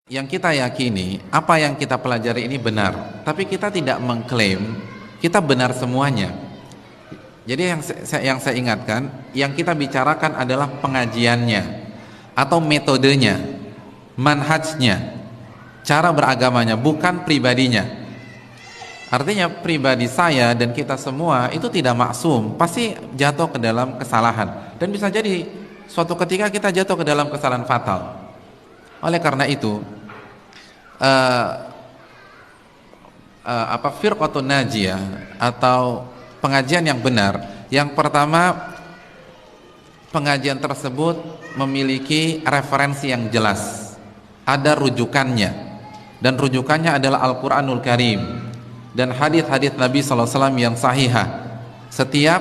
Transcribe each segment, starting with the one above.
Yang kita yakini, apa yang kita pelajari ini benar, tapi kita tidak mengklaim kita benar semuanya. Jadi yang saya ingatkan, yang kita bicarakan adalah pengajiannya atau metodenya, manhajnya, cara beragamanya, bukan pribadinya. Artinya pribadi saya dan kita semua itu tidak maksum, pasti jatuh ke dalam kesalahan, dan bisa jadi suatu ketika kita jatuh ke dalam kesalahan fatal. Oleh karena itu, firqatun najiyah atau pengajian yang benar, yang pertama, pengajian tersebut memiliki referensi yang jelas, ada rujukannya, dan rujukannya adalah Al-Quranul Karim dan hadis-hadis Nabi SAW yang sahihah. Setiap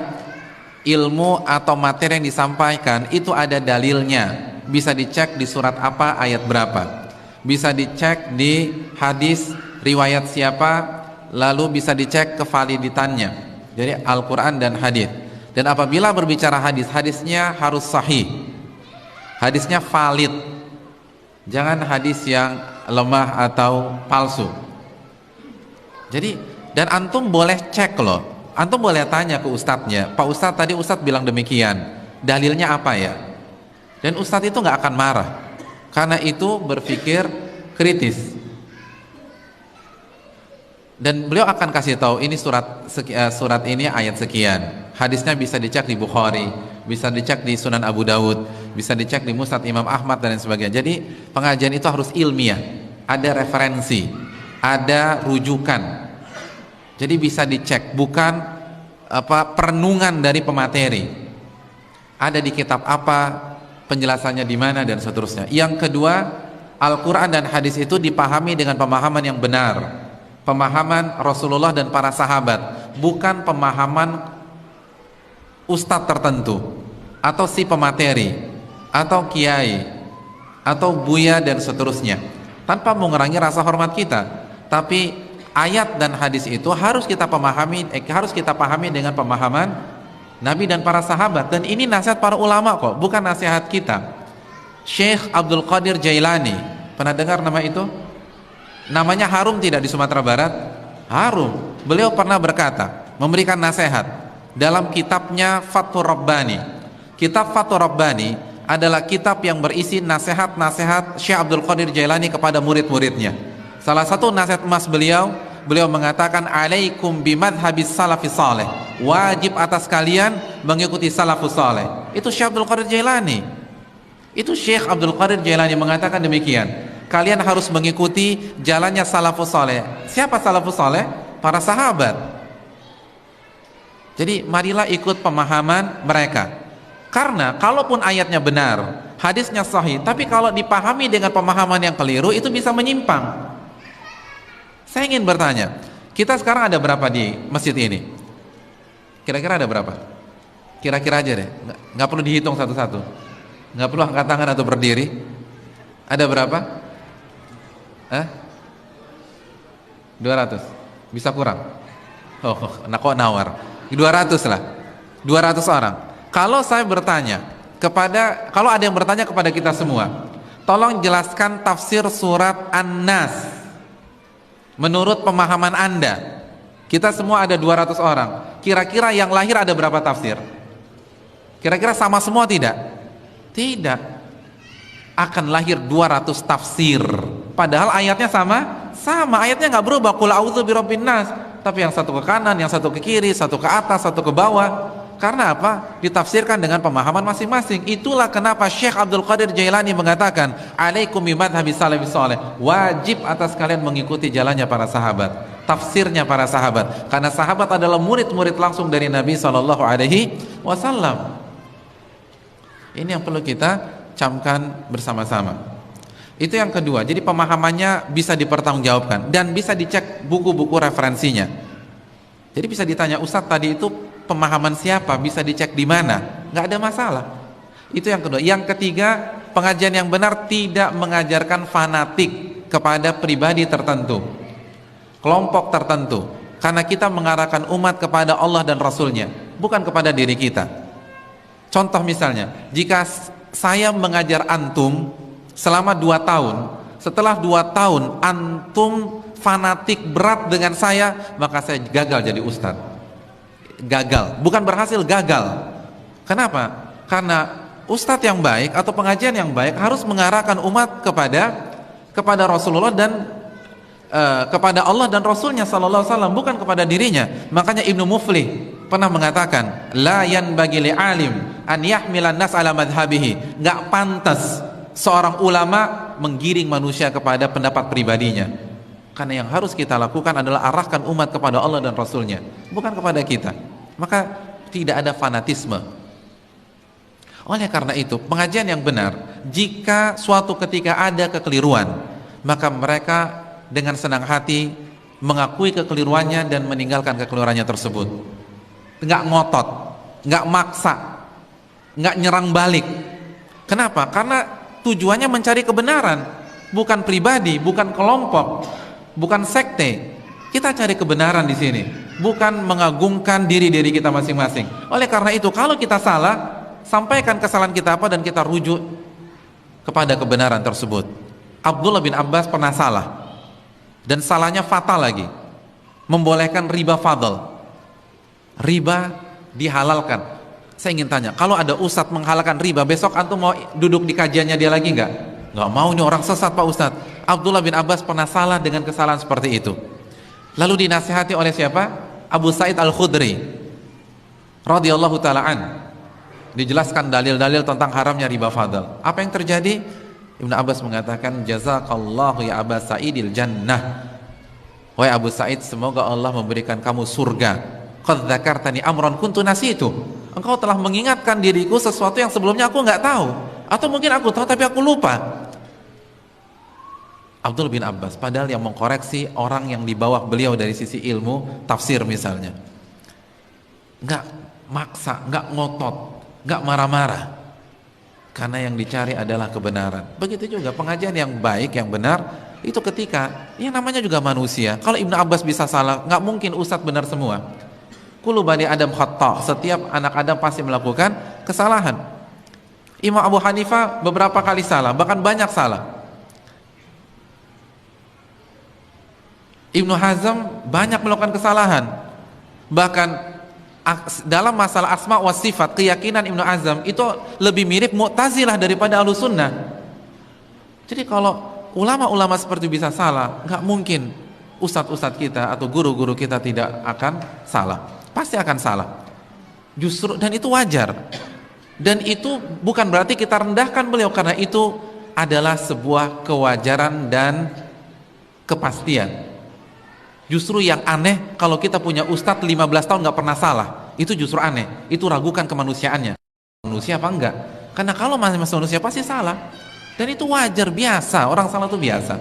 ilmu atau materi yang disampaikan itu ada dalilnya, bisa dicek di surat apa, ayat berapa, bisa dicek di hadis riwayat siapa, lalu bisa dicek kevaliditannya. Jadi Al-Quran dan hadis. Dan apabila berbicara hadis, hadisnya harus sahih, hadisnya valid, jangan hadis yang lemah atau palsu. Jadi, dan antum boleh cek loh, antum boleh tanya ke ustadznya, Pak Ustadz, tadi ustadz bilang demikian, dalilnya apa ya? Dan ustadz itu nggak akan marah, karena itu berpikir kritis, dan beliau akan kasih tahu ini surat ini ayat sekian, hadisnya bisa dicek di Bukhari, bisa dicek di Sunan Abu Dawud, bisa dicek di Musnad Imam Ahmad dan lain sebagainya. Jadi pengajian itu harus ilmiah, ada referensi, ada rujukan, jadi bisa dicek, bukan perenungan dari pemateri, ada di kitab apa, penjelasannya di mana, dan seterusnya. Yang kedua, Al-Quran dan hadis itu dipahami dengan pemahaman yang benar, pemahaman Rasulullah dan para sahabat, bukan pemahaman ustadz tertentu atau si pemateri atau kiai atau buya dan seterusnya, tanpa mengurangi rasa hormat kita. Tapi ayat dan hadis itu harus kita pahami dengan pemahaman Nabi dan para sahabat. Dan ini nasihat para ulama kok, bukan nasihat kita. Syekh Abdul Qadir Jailani, pernah dengar nama itu? Namanya harum tidak di Sumatera Barat? Harum. Beliau pernah berkata, memberikan nasihat dalam kitabnya Fathur Rabbani. Kitab Fathur Rabbani adalah kitab yang berisi nasihat-nasihat Syekh Abdul Qadir Jailani kepada murid-muridnya. Salah satu nasihat emas beliau mengatakan, alaikum bimadhabis salafis saleh, wajib atas kalian mengikuti salafus saleh. Itu Syekh Abdul Qadir Jailani. Itu Syekh Abdul Qadir Jailani mengatakan demikian, kalian harus mengikuti jalannya salafus saleh. Siapa salafus saleh? Para sahabat. Jadi marilah ikut pemahaman mereka, karena kalaupun ayatnya benar, hadisnya sahih, tapi kalau dipahami dengan pemahaman yang keliru, itu bisa menyimpang. Saya ingin bertanya, kita sekarang ada berapa di masjid ini? Kira-kira ada berapa? Kira-kira aja deh, nggak perlu dihitung satu-satu, nggak perlu angkat tangan atau berdiri. Ada berapa? 200? Bisa kurang? Oh, kok nawar? 200 lah, 200 orang. Kalau saya bertanya kalau ada yang bertanya kepada kita semua, tolong jelaskan tafsir surat An-Nas menurut pemahaman Anda. Kita semua ada 200 orang. Kira-kira yang lahir ada berapa tafsir? Kira-kira sama semua tidak? Tidak. Akan lahir 200 tafsir. Padahal ayatnya sama. Ayatnya nggak berubah. Qul a'udzu birabbin nas. Tapi yang satu ke kanan, yang satu ke kiri, satu ke atas, satu ke bawah. Karena apa? Ditafsirkan dengan pemahaman masing-masing. Itulah kenapa Syekh Abdul Qadir Jailani mengatakan, alaikum bimadhabis salafis saleh, wajib atas kalian mengikuti jalannya para sahabat, tafsirnya para sahabat, karena sahabat adalah murid-murid langsung dari Nabi SAW. Ini yang perlu kita camkan bersama-sama. Itu yang kedua. Jadi pemahamannya bisa dipertanggungjawabkan dan bisa dicek buku-buku referensinya. Jadi bisa ditanya, Ustadz tadi itu pemahaman siapa, bisa dicek di mana, nggak ada masalah. Itu yang kedua. Yang ketiga, pengajian yang benar tidak mengajarkan fanatik kepada pribadi tertentu, kelompok tertentu, karena kita mengarahkan umat kepada Allah dan Rasulnya, bukan kepada diri kita. Contoh misalnya, jika saya mengajar antum selama 2 tahun, setelah 2 tahun antum fanatik berat dengan saya, maka saya gagal jadi ustadz. Gagal, bukan berhasil, gagal. Kenapa? Karena ustadz yang baik atau pengajian yang baik harus mengarahkan umat kepada Rasulullah dan kepada Allah dan Rasulnya sallallahu alaihi wasallam, bukan kepada dirinya. Makanya Ibnu Muflih pernah mengatakan, la yanbaghi li alim an yahmilan nas ala madhhabihi. Enggak pantas seorang ulama menggiring manusia kepada pendapat pribadinya. Karena yang harus kita lakukan adalah arahkan umat kepada Allah dan Rasulnya, bukan kepada kita. Maka tidak ada fanatisme. Oleh karena itu, pengajian yang benar, jika suatu ketika ada kekeliruan, maka mereka dengan senang hati mengakui kekeliruannya dan meninggalkan kekeliruannya tersebut. Nggak ngotot, nggak maksa, nggak nyerang balik. Kenapa? Karena tujuannya mencari kebenaran, bukan pribadi, bukan kelompok, bukan sekte. Kita cari kebenaran di sini, bukan mengagungkan diri kita masing-masing. Oleh karena itu, kalau kita salah, sampaikan kesalahan kita apa dan kita rujuk kepada kebenaran tersebut. Abdullah bin Abbas pernah salah, dan salahnya fatal lagi, membolehkan riba fadl. Riba dihalalkan. Saya ingin tanya, kalau ada ustadz menghalalkan riba, besok antum mau duduk di kajiannya dia lagi nggak? Nggak mau, nih orang sesat pak ustadz. Abdullah bin Abbas pernah salah dengan kesalahan seperti itu, lalu dinasihati oleh siapa? Abu Sa'id Al-Khudri radhiyallahu ta'ala an. Dijelaskan dalil-dalil tentang haramnya riba fadl. Apa yang terjadi? Ibnu Abbas mengatakan, jazakallahu ya Aba Sa'idil jannah. Wahai Abu Sa'id, semoga Allah memberikan kamu surga. Qad dzakartani amran kuntu nasitu. Engkau telah mengingatkan diriku sesuatu yang sebelumnya aku nggak tahu, atau mungkin aku tahu tapi aku lupa. Abdul bin Abbas, padahal yang mengkoreksi orang yang di bawah beliau dari sisi ilmu tafsir misalnya, nggak maksa, nggak ngotot, nggak marah-marah, karena yang dicari adalah kebenaran. Begitu juga pengajian yang baik, yang benar, itu ketika yang namanya juga manusia. Kalau Ibnu Abbas bisa salah, nggak mungkin ustadz benar semua. Kullu bani Adam khata', setiap anak Adam pasti melakukan kesalahan. Imam Abu Hanifah beberapa kali salah, bahkan banyak salah. Ibnu Hazm banyak melakukan kesalahan. Bahkan dalam masalah asma wa sifat, keyakinan Ibnu Hazm itu lebih mirip Mu'tazilah daripada Ahlussunnah. Jadi kalau ulama-ulama seperti bisa salah, nggak mungkin ustadz-ustadz kita atau guru-guru kita tidak akan salah. Pasti akan salah. Justru, dan itu wajar. Dan itu bukan berarti kita rendahkan beliau, karena itu adalah sebuah kewajaran dan kepastian. Justru yang aneh kalau kita punya ustadz 15 tahun nggak pernah salah, itu justru aneh. Itu ragukan kemanusiaannya. Manusia apa enggak? Karena kalau masih manusia pasti salah. Dan itu wajar, biasa, orang salah itu biasa.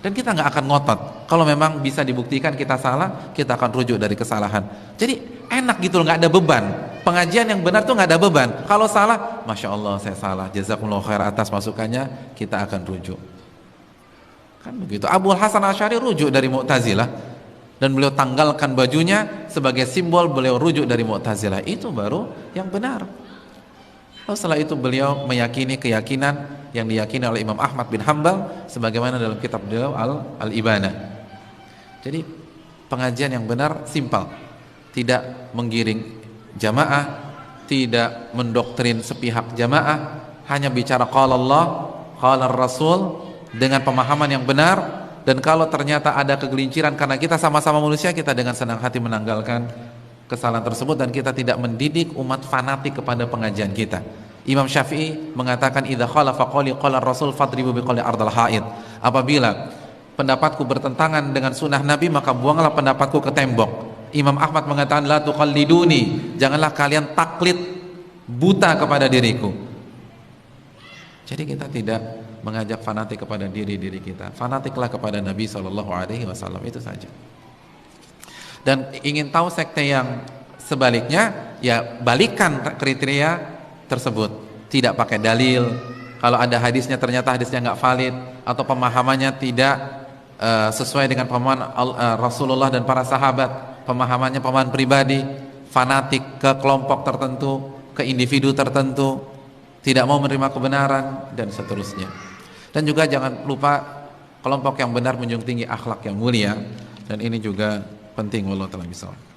Dan kita nggak akan ngotot. Kalau memang bisa dibuktikan kita salah, kita akan rujuk dari kesalahan. Jadi enak gitu loh, nggak ada beban. Pengajian yang benar tuh nggak ada beban. Kalau salah, masya Allah saya salah, jazakumullah khair atas masukannya, kita akan rujuk. Kan begitu. Abu Hasan Asy'ari rujuk dari Mu'tazilah, dan beliau tanggalkan bajunya sebagai simbol beliau rujuk dari Mu'tazilah. Itu baru yang benar. Lalu setelah itu beliau meyakini keyakinan yang diyakini oleh Imam Ahmad bin Hanbal sebagaimana dalam kitab beliau Al-Ibanah. Jadi pengajian yang benar simpel, tidak menggiring jamaah, tidak mendoktrin sepihak jamaah, hanya bicara qala Allah, qala Rasul dengan pemahaman yang benar. Dan kalau ternyata ada kegelinciran karena kita sama-sama manusia, kita dengan senang hati menanggalkan kesalahan tersebut, dan kita tidak mendidik umat fanatik kepada pengajian kita. Imam Syafi'i mengatakan, idza khalafa qawli qala Rasul fadribu biqawli ardal haid. Apabila pendapatku bertentangan dengan sunnah Nabi, maka buanglah pendapatku ke tembok. Imam Ahmad mengatakan, la tuqalliduni, janganlah kalian taklid buta kepada diriku. Jadi kita tidak mengajak fanatik kepada diri kita, fanatiklah kepada Nabi SAW, itu saja. Dan ingin tahu sekte yang sebaliknya, ya balikan kriteria tersebut, tidak pakai dalil. Kalau ada hadisnya ternyata hadisnya nggak valid, atau pemahamannya tidak sesuai dengan pemahaman Rasulullah dan para sahabat, pemahamannya pemahaman pribadi, fanatik ke kelompok tertentu, ke individu tertentu, tidak mau menerima kebenaran, dan seterusnya. Dan juga jangan lupa kelompok yang benar menjunjung tinggi akhlak yang mulia, dan ini juga penting. Wallahu ta'ala bishawab.